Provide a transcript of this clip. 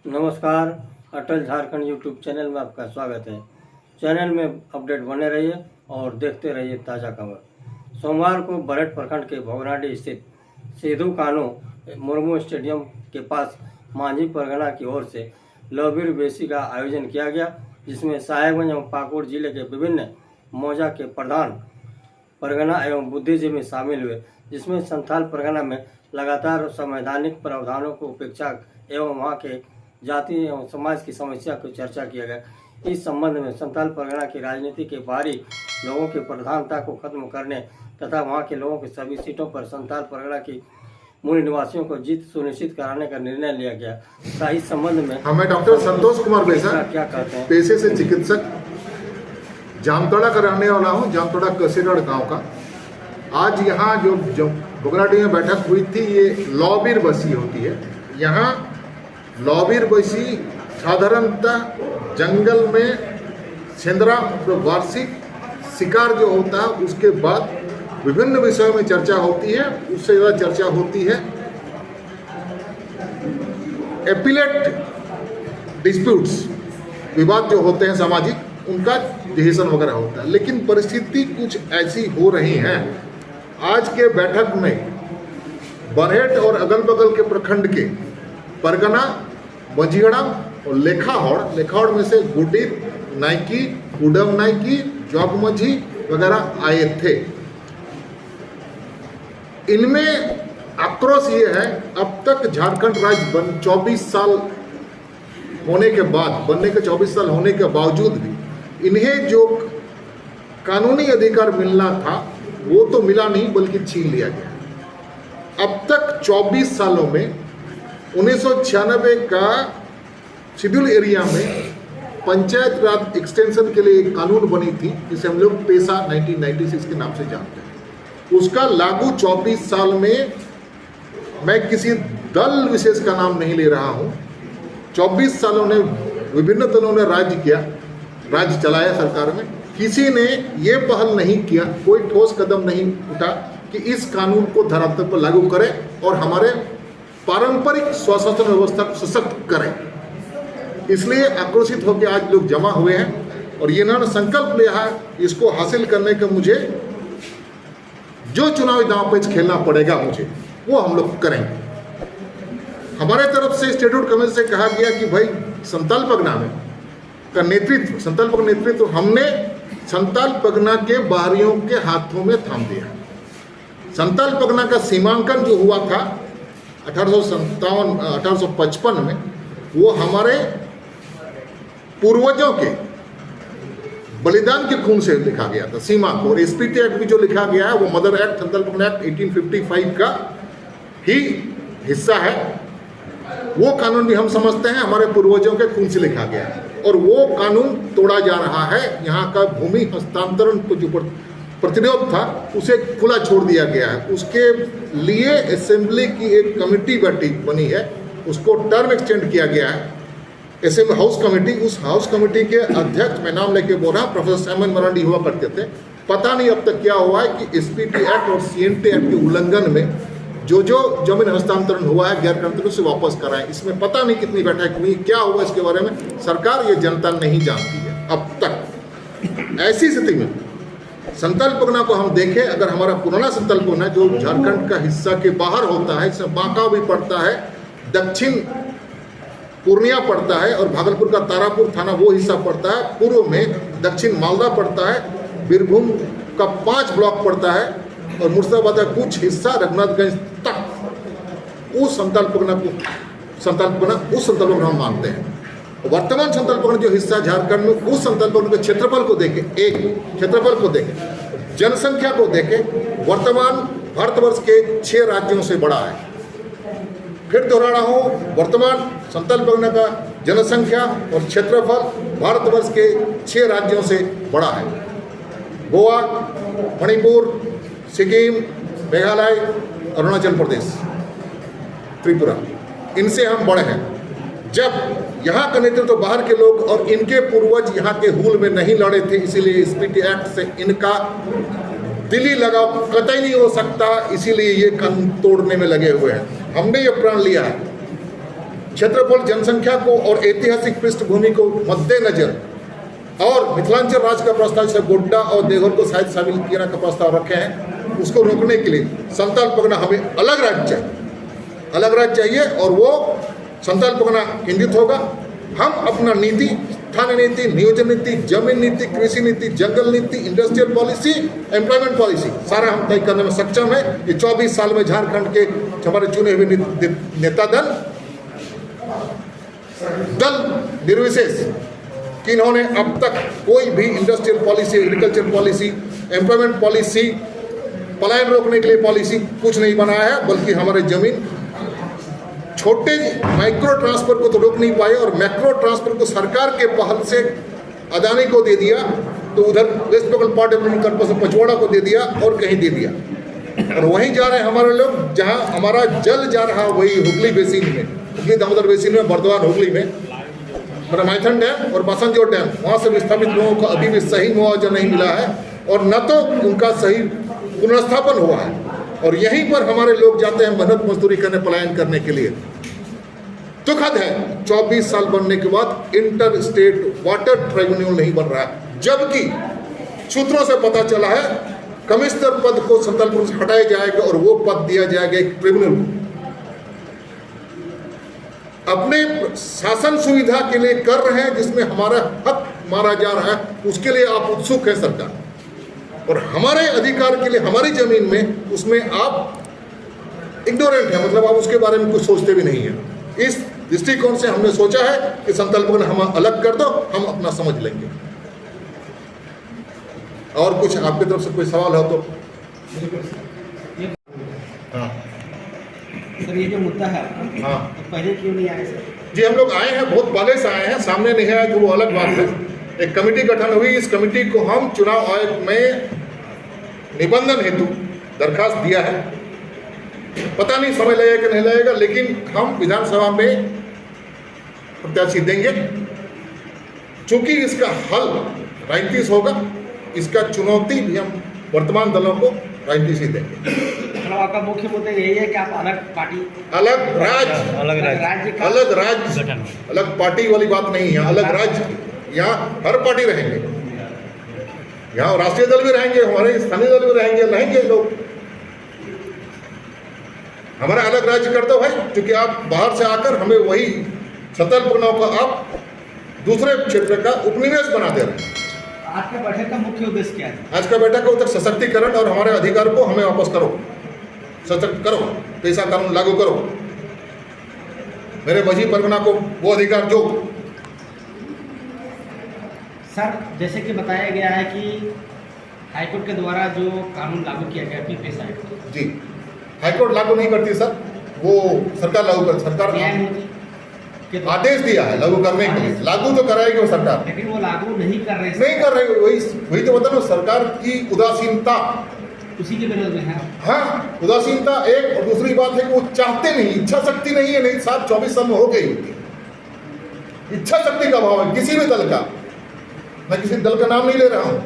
नमस्कार, अटल Jharkhand YouTube channel में आपका स्वागत है। चैनल में अपडेट बने रहिए और देखते रहिए ताज़ा खबर। सोमवार को बरहेट प्रखंड के भोगनाडीह स्थित सेधु कान्हू मुर्मू स्टेडियम के पास मांझी परगना की ओर से लौहवीर बेसी का आयोजन किया गया, जिसमें साहेबगंज एवं पाकुड़ जिले के विभिन्न मौजा के प्रधान परगना एवं बुद्धिजीवी शामिल हुए, जिसमें संथाल परगना में लगातार संवैधानिक प्रावधानों को उपेक्षा एवं वहाँ के जाति एवं समाज की समस्या को चर्चा किया गया। इस संबंध में संथाल परगना की राजनीति के बाहरी लोगों की प्रधानता को खत्म करने तथा वहाँ के लोगों की सभी सीटों पर संथाल परगना की मूल निवासियों को जीत सुनिश्चित कराने का निर्णय लिया गया। इस संबंध में मैं डॉक्टर संतोष कुमार बेसा क्या कहते हैं, पेशे से चिकित्सक, जामतोड़ा का रहने वाला हूँ, जामतोड़ा कसीगढ़ गांव का। आज यहाँ जो भोगनाडीह में बैठक हुई थी, ये लौहवीर बसी होती है। यहाँ लौहवीर बसी साधारणतः जंगल में सेंद्रा वार्षिक शिकार जो होता है उसके बाद विभिन्न विषयों में चर्चा होती है। उससे ज़्यादा चर्चा होती है एपिलेट डिस्प्यूट्स, विवाद जो होते हैं सामाजिक, उनका डिसीजन वगैरह होता है। लेकिन परिस्थिति कुछ ऐसी हो रही है आज के बैठक में बरहेट और अगल बगल के प्रखंड के परगना, मझिहड़ा और लेखाहोड़ में से गुडीर, नाइकी, कुडम नाइकी, जॉब मझी वगैरह आए थे। इनमें आक्रोश ये है, अब तक झारखंड राज्य 24 साल होने के बाद, बनने के 24 साल होने के बावजूद भी इन्हें जो कानूनी अधिकार मिलना था वो तो मिला नहीं, बल्कि छीन लिया गया। अब तक 24 सालों में 1996 का शेड्यूल एरिया में पंचायत राज एक्सटेंशन के लिए एक कानून बनी थी, जिसे हम लोग पेशा 1996 के नाम से जानते हैं। उसका लागू 24 साल में, मैं किसी दल विशेष का नाम नहीं ले रहा हूँ, 24 सालों ने विभिन्न दलों ने राज्य चलाया सरकार में। किसी ने ये पहल नहीं किया, कोई ठोस कदम नहीं उठा कि इस कानून को धरातल पर लागू करें और हमारे पारंपरिक स्वशासन व्यवस्था को सशक्त करें। इसलिए आक्रोशित होकर आज लोग जमा हुए हैं और ये इन्होंने संकल्प लिया है, इसको हासिल करने के मुझे जो चुनावी दांव पेच खेलना पड़ेगा मुझे, वो हम लोग करेंगे। हमारे तरफ से शेड्यूल कमेटी से कहा गया कि भाई संथाल परगना में का नेतृत्व, संथाल परगना नेतृत्व हमने संथाल परगना के बाहरियों के हाथों में थाम दिया। संथाल परगना का सीमांकन जो हुआ था 1855 में, वो हमारे पूर्वजों के बलिदान के खून से लिखा गया था सीमा को। और एसपीटी एक्ट भी जो लिखा गया है वो mother act, Santhal Pargana act 1855 का ही हिस्सा है। वो कानून भी हम समझते हैं हमारे पूर्वजों के खून से लिखा गया है और वो कानून तोड़ा जा रहा है। यहाँ का भूमि हस्तांतरण को जो प्रतिरोध था उसे खुला छोड़ दिया गया है। उसके लिए असेंबली की एक कमेटी बनी है, उसको टर्म एक्सटेंड किया गया है, असेंबली हाउस कमेटी। उस हाउस कमेटी के अध्यक्ष, मैं नाम लेके बोल रहा हूँ, प्रोफेसर सैमुअल मरांडी हुआ करते थे। पता नहीं अब तक क्या हुआ है कि एसपीटी एक्ट और सीएनटी एक्ट के उल्लंघन में जो जमीन हस्तांतरण हुआ है गैर कानूनी से वापस कराएं। इसमें पता नहीं कितनी बैठक हुई, क्या हुआ इसके बारे में सरकार, ये जनता नहीं जानती है अब तक। ऐसी स्थिति में संथाल परगना को हम देखें, अगर हमारा पुराना संथाल परगना जो झारखंड का हिस्सा के बाहर होता है, इसमें बांका भी पड़ता है, दक्षिण पूर्णिया पड़ता है और भागलपुर का तारापुर थाना वो हिस्सा पड़ता है, पूर्व में दक्षिण मालदा पड़ता है, बीरभूम का 5 ब्लॉक पड़ता है और मुर्शिदाबाद का कुछ हिस्सा रघुनाथगंज तक। उस संथाल परगना हम मानते हैं। वर्तमान संथाल परगना जो हिस्सा झारखंड में, उस संथाल परगना के क्षेत्रफल को देखें, जनसंख्या को देखें, वर्तमान भारतवर्ष के 6 राज्यों से बड़ा है। फिर दोहरा रहा हूँ, वर्तमान संथाल परगना का जनसंख्या और क्षेत्रफल भारतवर्ष के 6 राज्यों से बड़ा है। गोवा, मणिपुर, सिक्किम, मेघालय, अरुणाचल प्रदेश, त्रिपुरा, इनसे हम बड़े हैं। जब यहाँ का नेतृत्व बाहर के लोग और इनके पूर्वज यहाँ के हुल में नहीं लड़े थे, इसीलिए एसपीटी एक्ट से इनका दिली लगाव कतई नहीं हो सकता, इसीलिए ये कानून तोड़ने में लगे हुए हैं। हमने ये प्रण लिया है क्षेत्रफल, जनसंख्या को और ऐतिहासिक पृष्ठभूमि को मद्देनजर और मिथिलांचल राज्य का प्रस्ताव जैसे गोड्डा और देवघर को शायद शामिल किए का प्रस्ताव रखे हैं, उसको रोकने के लिए संताल परगना हमें अलग राज्य चाहिए, अलग राज्य चाहिए और वो संताल परगना केंद्रित होगा। हम अपना नीति, स्थानीय नीति, नियोजन नीति, जमीन नीति, कृषि नीति, जंगल नीति, इंडस्ट्रियल पॉलिसी, एम्प्लॉयमेंट पॉलिसी सारा हम तय करने में सक्षम है। ये 24 साल में झारखंड के हमारे चुने हुए नेता दल निर्विशेष कि इन्होंने अब तक कोई भी industrial policy, agriculture policy, employment policy, पलायन रोकने के लिए पॉलिसी कुछ नहीं बनाया है, बल्कि हमारे जमीन छोटे माइक्रो ट्रांसफर को तो रोक नहीं पाए और मैक्रो ट्रांसफर को सरकार के पहल से अदानी को दे दिया, तो उधर West Bengal part development corporation Pachwara को दे दिया और कहीं दे दिया। और वहीं जा रहे हैं हमारे लोग, जहां हमारा जल जा रहा वही हुगली बेसिन में, हुगली दामोदर बेसिन में, बर्दवान हुगली में मैथन डैम और बसंजोर डैम, वहाँ से विस्थापित लोगों को अभी भी सही मुआवजा नहीं मिला है और न तो उनका सही पुनर्स्थापन हुआ है। और यहीं पर हमारे लोग जाते हैं मेहनत मजदूरी करने, पलायन करने के लिए। दुखद है 24 साल बनने के बाद इंटर स्टेट वाटर ट्राइब्यूनल नहीं बन रहा है, जबकि सूत्रों से पता चला है कमिश्नर पद को संतलपुर से हटाया जाएगा और वो पद दिया जाएगा एक ट्रिब्यूनल को। अपने शासन सुविधा के लिए कर रहे हैं, जिसमें हमारा हक मारा जा रहा है, उसके लिए आप उत्सुक है सरकार, और हमारे अधिकार के लिए हमारी जमीन में उसमें आप इग्नोरेंट है, मतलब आप उसके बारे में कुछ सोचते भी नहीं है। इस दृष्टिकोण से हमने सोचा है कि संताल परगना हम अलग कर दो, हम अपना समझ लेंगे। और कुछ आपकी तरफ से कोई सवाल हो तो? हाँ सर, ये जो मुद्दा है हाँ, तो पहले क्यों नहीं आए सर? जी हम लोग आए हैं, बहुत पहले से आए हैं, सामने नहीं आए तो वो अलग बात है। एक कमेटी गठन हुई, इस कमेटी को हम चुनाव आयोग में निबंधन हेतु दरखास्त दिया है। पता नहीं समय लगेगा कि नहीं लगेगा, लेकिन हम विधानसभा में प्रत्याशी देंगे। चूंकि इसका हल राजनीति होगा, इसका चुनौती भी हम वर्तमान दलों को राजनीति से देंगे। मतलब आपका मुख्य मुद्दा यही है कि आप अलग पार्टी, अलग राज्य, अलग राज्य, अलग पार्टी वाली बात नहीं है, अलग राज्य। यहाँ हर पार्टी रहेंगे, यहाँ राष्ट्रीय दल भी रहेंगे, हमारे स्थानीय दल भी रहेंगे लोग। हमारा अलग राज्य कर दो भाई, क्योंकि आप बाहर से आकर हमें वही संताल परगना को आप दूसरे क्षेत्र का उपनिवेश बना दे रहे हैं। आज का बैठक का मुख्य उद्देश्य क्या है? आज का बैठक का उद्देश्य सशक्तिकरण और हमारे अधिकार को हमें वापस करो, सशक्त करो, पैसा कानून लागू करो, मेरे मझी परगना को वो अधिकार जो। सर, जैसे कि बताया गया है कि हाईकोर्ट के द्वारा जो कानून लागू किया गया पीपीएस एक्ट, जी हाईकोर्ट लागू नहीं करती सर, वो सरकार लागू कर, सरकार न्यायमूर्ति के आदेश दिया है लागू करने के लिए, लागू तो कराएगी वो सरकार, लेकिन वो लागू नहीं कर रहे। नहीं कर रही, वही तो बता, सरकार की उदासीनता उसी के विरोध में है। हाँ, उदासीनता एक, और दूसरी बात है कि वो चाहते नहीं, इच्छा शक्ति नहीं है, नहीं 24 साल में हो गई होती, इच्छा शक्ति का अभाव है किसी भी दल का। मैं किसी दल का नाम नहीं ले रहा हूँ,